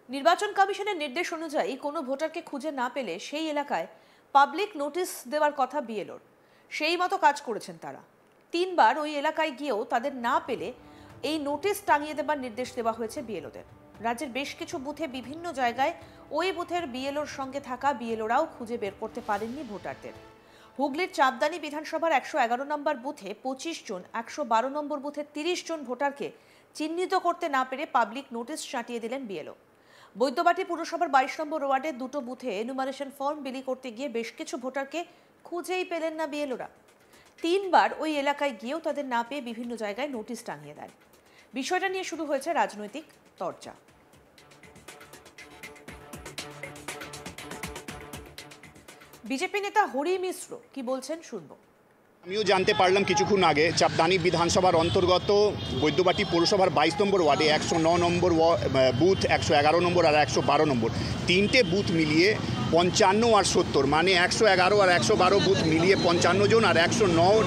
নির্বাচন কমিশনের নির্দেশ অনুযায়ী কোনো ভোটারকে খুঁজে না পেলে সেই এলাকায় পাবলিক নোটিশ দেওয়ার কথা বিএলওর। সেই মতো কাজ করেছেন তারা। 3 বার ওই এলাকায় গিয়েও তাদের না পেলে এই নোটিশ টাঙিয়ে দেবার নির্দেশ দেওয়া হয়েছে বিএলওদের। রাজ্যের বেশ কিছু বুথে বিভিন্ন জায়গায় ওই বুথের বিএলওর সঙ্গে থাকা বিএলওরাও খুঁজে বের করতে পারেননি ভোটারদের। হুগলির চাঁদদানি বিধানসভার 111 নম্বর বুথে 25 জন, 112 নম্বর বুথে 30 জন ভোটারকে চিহ্নিত করতে না পেরে পাবলিক নোটিশ চাটিয়ে দিলেন বিএলও। বৈদ্যবাটি পুরসভার 22 নম্বর ওয়ার্ডে 2টো বুথে এনুমারেশন ফর্ম বিলি করতে গিয়ে বেশ কিছু ভোটারকে খুঁজেই পেলেন না বিএলওরা। 3 বার ওই এলাকায় গিয়েও তাদের না পেয়ে বিভিন্ন জায়গায় নোটিশ টাঙিয়ে দেন। বিষয়টা নিয়ে শুরু হয়েছে রাজনৈতিক চর্চা। বিজেপি নেতা হরি মিশ্র কি বলছেন শুনবো। আমিও জানতে পারলাম কিছুক্ষণ আগে চাঁদদানি বিধানসভার অন্তর্গত বৈদ্যবাটি পৌরসভার 22 নম্বর ওয়ার্ডে 109 নম্বর বুথ, 111 নম্বর আর 112 নম্বর 3টে বুথ মিলিয়ে 55 আর 70, মানে 111 আর 112 বুথ মিলিয়ে 55 জন, আর 109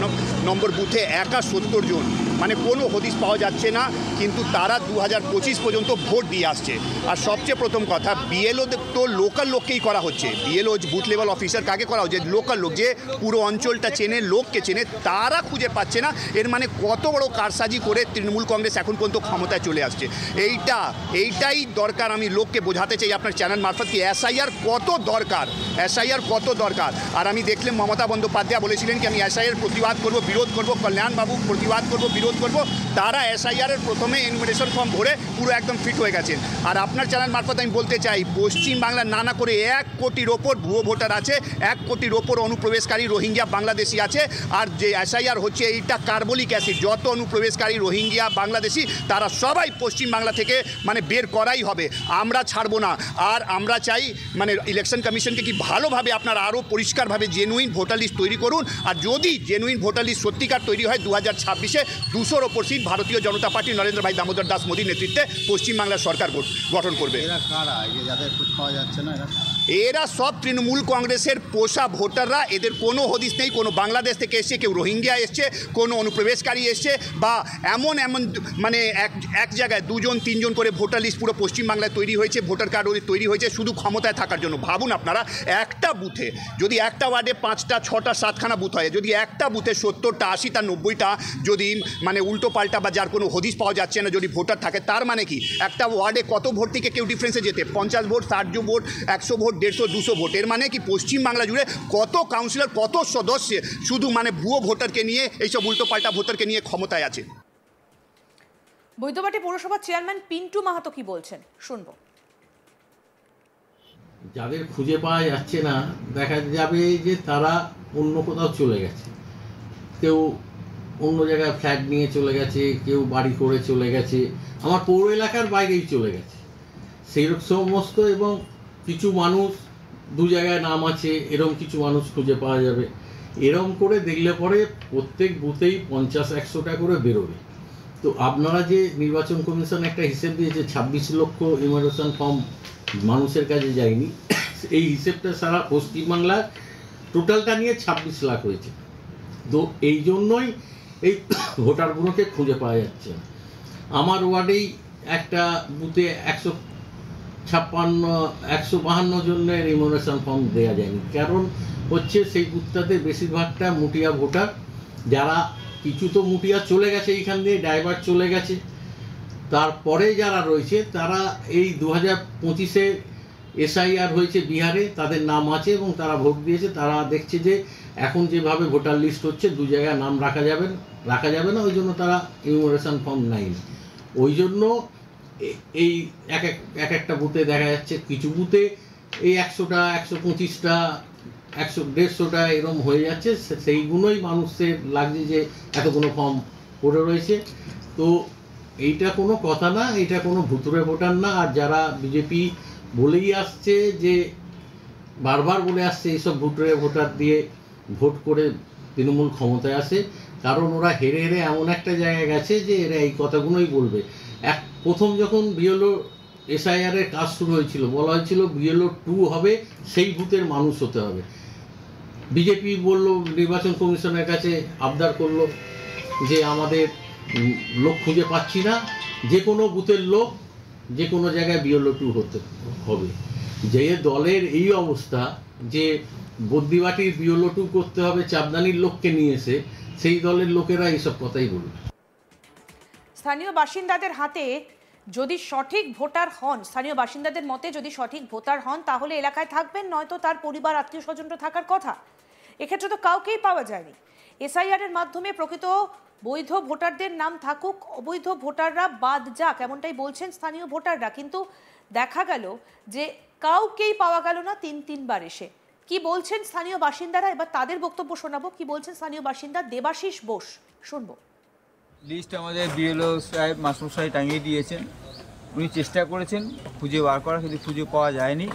নম্বর বুথে একা 70 জন, মানে কোনো হদিশ পাওয়া যাচ্ছে না। কিন্তু তারা 2025 পর্যন্ত ভোট দিয়ে আসছে। আর সবচেয়ে প্রথম কথা, বিএলও তো লোকাল লোককেই করা হচ্ছে। বিএলও বুথ লেভেল অফিসার কাকে করা হচ্ছে? লোকাল লোক, যে পুরো অঞ্চলটা চেনে, লোককে চেনে, তারা খুঁজে পাচ্ছে না। এর মানে কত বড় কারসাজি করে তৃণমূল কংগ্রেস এখন পর্যন্ত ক্ষমতায় চলে আসছে। এইটাই দরকার। আমি লোককে বোঝাতে চাই আপনার চ্যানেল মারফত কি এসআইআর কত দরকার, এসআইআর কত দরকার। আর আমি দেখলাম মমতা বন্দ্যোপাধ্যায় বলেছিলেন কি আমি এসআইআর প্রতিবাদ করব, বিরোধ করব, কল্যাণবাবু প্রতিবাদ করব, বিরোধ করব। তারা এসআইআরের প্রথমে এনুমারেশন ফর্ম ভরে পুরো একদম ফিট হয়ে গেছেন। আর আপনার চ্যানেল মারফত আমি বলতে চাই, পশ্চিমবাংলার না করে 1 কোটির ওপর ভুয়ো ভোটার আছে, 1 কোটির ওপর অনুপ্রবেশকারী রোহিঙ্গিয়া বাংলাদেশি আছে। আর যে এসআইআর হচ্ছে এইটা কার্বলিক অ্যাসিড, যত অনুপ্রবেশকারী রোহিঙ্গিয়া বাংলাদেশি তারা সবাই পশ্চিমবাংলা থেকে মানে বের করাই হবে, আমরা ছাড়বো না। আর আমরা চাই মানে ইলেকশন কমিশনকে কি ভালোভাবে আপনারা আরও পরিষ্কারভাবে জেনুইন ভোটার লিস্ট তৈরি করুন। আর যদি জেনুইন ভোটার লিস্ট সত্যিকার তৈরি হয় 2026-এ 200-র ওপর সিট ভারতীয় জনতা পার্টি নরেন্দ্র ভাই দামোদর দাস মোদীর নেতৃত্বে পশ্চিমবাংলার সরকার গঠন করবে। এরা সব তৃণমূল কংগ্রেসের পোষা ভোটাররা। এদের কোনো হদিশ নেই কোনো বাংলাদেশ থেকে এসছে, কেউ রোহিঙ্গিয়া এসছে, কোনো অনুপ্রবেশকারী এসছে, বা এমন মানে এক জায়গায় 2 জন 3 জন করে ভোটার লিস্ট পুরো পশ্চিমবাংলায় তৈরি হয়েছে, ভোটার কার্ড ওদের তৈরি হয়েছে শুধু ক্ষমতায় থাকার জন্য। ভাবুন আপনারা, একটা বুথে যদি একটা ওয়ার্ডে 5টা 6টা 7খানা বুথ হয়, যদি একটা বুথে 70টা 80টা 90টা যদি মানে উল্টো পাল্টা বা যার কোনো হদিশ পাওয়া যাচ্ছে না যদি ভোটার থাকে, তার মানে কি একটা ওয়ার্ডে কত ভোট থেকে কেউ ডিফারেন্সে যেতে? 50 ভোট, 60 ভোট, 100 ভোট, 150, 200 ভোট। এর মানে কি পশ্চিমবাংলা জুড়ে কত কাউন্সিলর, কত সদস্য শুধু মানে ভুয়ো ভোটারকে নিয়ে, এইসব উল্টো পাল্টা ভোটারকে নিয়ে ক্ষমতায় আছে। বৈদ্যবাটি পৌরসভার চেয়ারম্যান পিন্টু মাহাতো কি বলছেন শুনবো। যাদের খুঁজে পাওয়া যাচ্ছে না, দেখা যাবে যে তারা অন্য কোথাও চলে গেছে, কেউ অন্য জায়গায় ফ্ল্যাট নিয়ে চলে গেছে, কেউ বাড়ি করে চলে গেছে, আমার পৌর এলাকার বাইরেই চলে গেছে সেই সমস্ত। এবং কিছু মানুষ 2 জায়গায় নাম আছে, এরম কিছু মানুষ খুঁজে পাওয়া যাবে। এরম করে দেখলে পরে প্রত্যেক বুথেই 50-100টা করে বেরোবে। তো আপনারা যে নির্বাচন কমিশন একটা হিসেব দিয়েছে 26 লক্ষ ইমিগ্রেশন ফর্ম মানুষের কাছে যায়নি, এই হিসেবটা সারা পশ্চিমবাংলার টোটালটা নিয়ে 26 লাখ হয়েছে। তো এই জন্যই এই ভোটারগুলোকে খুঁজে পাওয়া যাচ্ছে না। আমার ওয়ার্ডেই একটা বুথে 152 জনের ইমিগ্রেশন ফর্ম দেওয়া যায়নি। কারণ হচ্ছে সেই বুথটাতে বেশিরভাগটা মুটিয়া ভোটার, যারা কিছু তো মুটিয়া চলে গেছে, এইখান দিয়ে ড্রাইভার চলে গেছে, তারপরে যারা রয়েছে তারা এই 2025-এ এসআইআর হয়েছে বিহারে, তাদের নাম আছে এবং তারা ভোট দিয়েছে। তারা দেখছে যে এখন যেভাবে ভোটার লিস্ট হচ্ছে 2 জায়গায় নাম রাখা যাবে না, ওই জন্য তারা ইমিগ্রেশন ফর্ম নেয়নি। ওই জন্য এই একটা বুথে দেখা যাচ্ছে, কিছু বুথে এই 100টা 125টা 100-150টা এরকম হয়ে যাচ্ছে। সেইগুলোই মানুষের লাগছে যে এতগুলো ফর্ম পড়ে রয়েছে। তো এইটা কোনো কথা না, এটা কোনো ভুতুড়ে ভোটার না। আর যারা বিজেপি বলেই আসছে, যে বারবার বলে আসছে এইসব ভুতুড়ে ভোটার দিয়ে ভোট করে তৃণমূল ক্ষমতায় আসে, কারণ ওরা হেরে হেরে এমন একটা জায়গায় গেছে যে এরা এই কথাগুলোই বলবে। প্রথম যখন বিএলও এসআইআরের কাজ শুরু হয়েছিল, বলা হয়েছিল বিএলও 2 হবে, সেই বুথের মানুষ হতে হবে। বিজেপি বলল, নির্বাচন কমিশনের কাছে আবদার করলো যে আমাদের লোক খুঁজে পাচ্ছি না, যে কোনো বুথের লোক যে কোনো জায়গায় বিএলও 2 হতে হবে। যে দলের এই অবস্থা যে বদ্যিবাটির বিএলও 2 করতে হবে চাপদানির লোককে নিয়ে এসে, সেই দলের লোকেরা এইসব কথাই বলবে। স্থানীয় বাসিন্দাদের হাতে যদি সঠিক ভোটার হন, স্থানীয় বাসিন্দাদের মতে যদি সঠিক ভোটার হন তাহলে এলাকায় থাকবেন, নয়তো তার পরিবার আত্মীয় স্বজনরা থাকার কথা। এক্ষেত্রে তো কাউকেই পাওয়া যায়নি। এসআইআর এর মাধ্যমে প্রকৃত বৈধ ভোটারদের নাম থাকুক, অবৈধ ভোটাররা বাদ যাক, এমনটাই বলছেন স্থানীয় ভোটাররা। কিন্তু দেখা গেল যে কাউকেই পাওয়া গেল না তিনবার এসে। কি বলছেন স্থানীয় বাসিন্দারা, এবার তাদের বক্তব্য শোনাবো। কি বলছেন স্থানীয় বাসিন্দা দেবাশিস বোস, শুনবো। লিস্ট আমাদের বিএলও সাহেব মাস্টারমশাই টাঙিয়ে দিয়েছেন। উনি চেষ্টা করেছেন খুঁজে বার করা, কিন্তু খুঁজে পাওয়া যায়নি।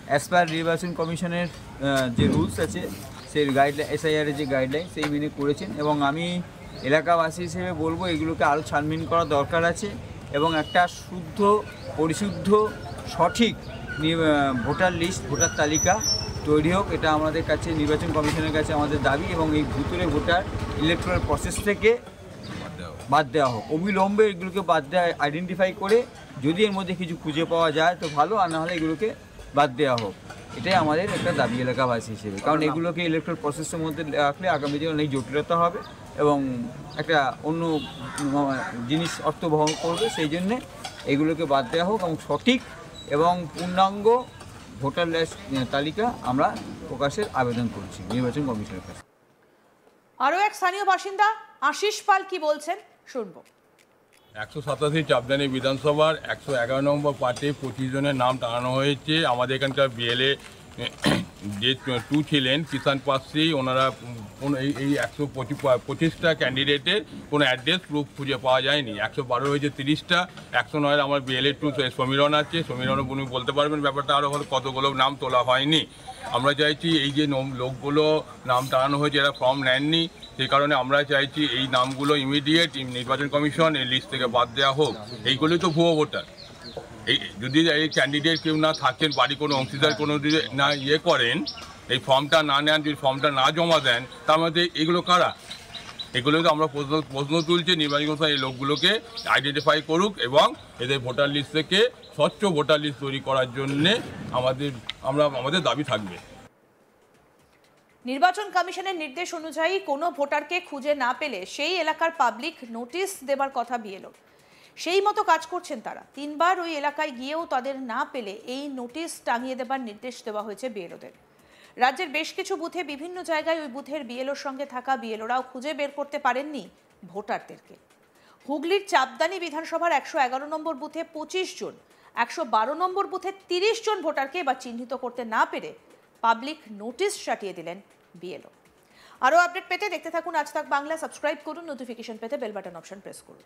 অ্যাজ পার নির্বাচন কমিশনের যে রুলস আছে, সেই গাইডলাইন, এসআইআরের যে গাইডলাইন, সেই মেনে করেছেন। এবং আমি এলাকাবাসী হিসেবে বলবো এগুলোকে আরও ছানবিন করা দরকার আছে এবং একটা শুদ্ধ, পরিশুদ্ধ, সঠিক ভোটার লিস্ট, ভোটার তালিকা তৈরি হোক। এটা আমাদের কাছে, নির্বাচন কমিশনের কাছে আমাদের দাবি। এবং এই ভুতুরে ভোটার ইলেকট্রাল প্রসেস থেকে বাদ দেওয়া হোক, অবিলম্বে এগুলোকে বাদ দেওয়া, আইডেন্টিফাই করে যদি এর মধ্যে কিছু খুঁজে পাওয়া যায় তো ভালো, আর না হলে এগুলোকে বাদ দেওয়া হোক। এটাই আমাদের একটা দাবি এলাকাবাসী হিসেবে। কারণ এগুলোকে ইলেকট্রাল প্রসেসের মধ্যে রাখলে আগামী দিনে অনেক জটিলতা হবে এবং একটা অন্য জিনিস অর্থ বহন করবে। সেই জন্যে এগুলোকে বাদ দেওয়া হোক এবং সঠিক এবং পূর্ণাঙ্গ ভোটার লিস্ট তালিকা আমরা প্রকাশের আবেদন করছি নির্বাচন কমিশনের কাছে। আরও এক স্থানীয় বাসিন্দা আশিস পাল কি বলছেন, শুনবো। 187 চাপদানি বিধানসভার 111 নম্বর পার্টে 25 জনের নাম টানানো হয়েছে। আমাদের এখানকার বিএলএ যে 2 ছিলেন কিষাণ পাত্রী, ওনারা এই 125টা ক্যান্ডিডেটের কোনো অ্যাড্রেস প্রুফ খুঁজে পাওয়া যায়নি। 112 হয়েছে 30টা, 109 আমার বিএলএ 2 সমীরণ আছে। সমীরণ উনি বলতে পারবেন ব্যাপারটা আরও কতগুলো নাম তোলা হয়নি। আমরা চাইছি এই যে লোকগুলো নাম টানানো হয়েছে, এরা ফর্ম নেননি, সেই কারণে আমরা চাইছি এই নামগুলো ইমিডিয়েট নির্বাচন কমিশন এই লিস্ট থেকে বাদ দেওয়া হোক। এইগুলোই তো ভুয়ো ভোটার। এই যদি এই ক্যান্ডিডেট কেউ না থাকেন, বাড়ি কোনো অংশীদার কোনো যদি না করেন, এই ফর্মটা না নেন, যদি ফর্মটা না জমা দেন, তার মধ্যে এগুলো কারা? এগুলোকে আমরা প্রশ্ন তুলছি। নির্বাচন কমিশন এই লোকগুলোকে আইডেন্টিফাই করুক এবং এদের ভোটার লিস্ট থেকে স্বচ্ছ ভোটার লিস্ট তৈরি করার জন্যে আমাদের দাবি থাকবে। নির্বাচন কমিশনের নির্দেশ অনুযায়ী কোনো ভোটারকে খুঁজে না পেলে সেই এলাকার পাবলিক নোটিশ দেবার কথা বিএলও। সেই মতো কাজ করছেন তারা। 3বার ওই এলাকায় গিয়েও তাদের না পেলে এই নোটিশ টাঙিয়ে দেবার নির্দেশ দেওয়া হয়েছে বিএলওদের। রাজ্যের বেশ কিছু বুথে বিভিন্ন জায়গায় ওই বুথের বিএলওর সঙ্গে থাকা বিএলওরাও খুঁজে বের করতে পারেননি ভোটারদেরকে। হুগলির চাপদানি বিধানসভার 111 নম্বর বুথে 25 জন, 112 নম্বর বুথে 30 জন ভোটারকে এবার চিহ্নিত করতে না পেরে পাবলিক নোটিশ সাটিয়ে দিলেন বিএলও। আরও আপডেট পেতে দেখতে থাকুন আজ তাক বাংলা। সাবস্ক্রাইব করুন, নোটিফিকেশন পেতে বেল বাটন অপশন প্রেস করুন।